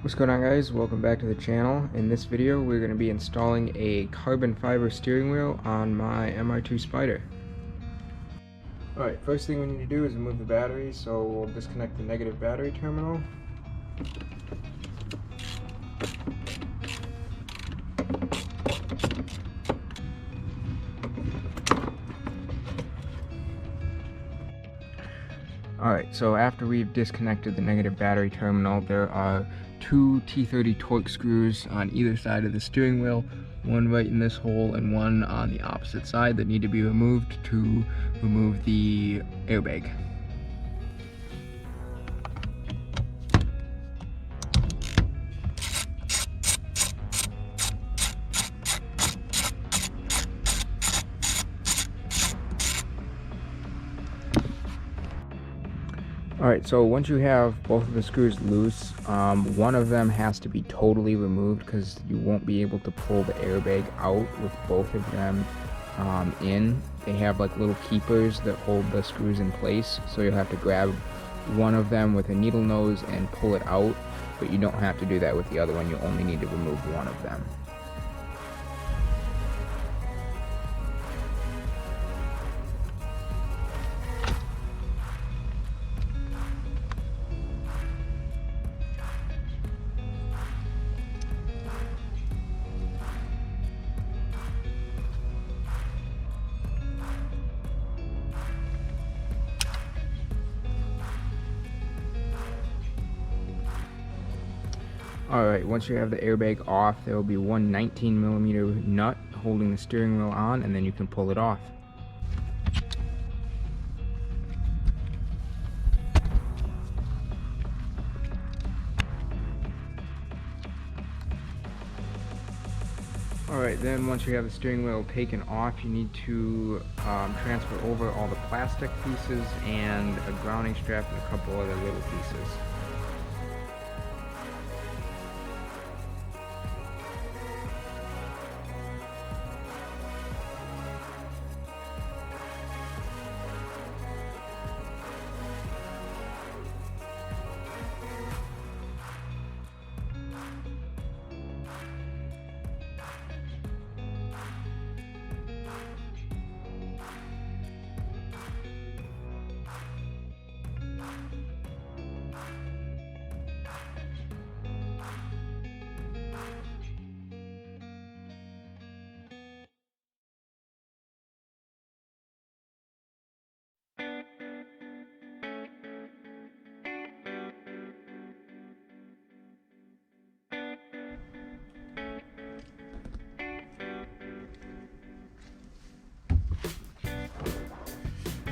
What's going on, guys? Welcome back to the channel. In this video we're going to be installing a carbon fiber steering wheel on my mr2 Spyder. Alright, first thing we need to do is remove the battery, so we'll disconnect the negative battery terminal. Alright, so after we've disconnected the negative battery terminal, there are two T30 Torx screws on either side of the steering wheel, one right in this hole and one on the opposite side, that need to be removed to remove the airbag. Alright, so once you have both of the screws loose, one of them has to be totally removed because you won't be able to pull the airbag out with both of them in. They have like little keepers that hold the screws in place, so you'll have to grab one of them with a needle nose and pull it out, but you don't have to do that with the other one. You only need to remove one of them. Alright, once you have the airbag off, there will be one 19mm nut holding the steering wheel on, and then you can pull it off. Alright, then once you have the steering wheel taken off, you need to transfer over all the plastic pieces and a grounding strap and a couple other little pieces.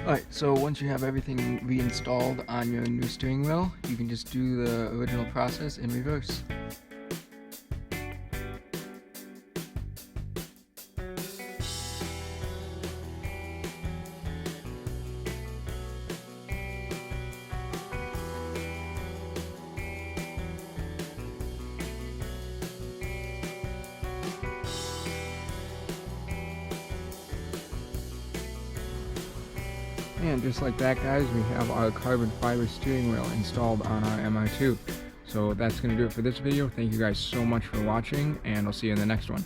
Alright, so once you have everything reinstalled on your new steering wheel, you can just do the original process in reverse. And just like that, guys, we have our carbon fiber steering wheel installed on our mr2. So that's going to do it for this video. Thank you guys so much for watching, and I'll see you in the next one.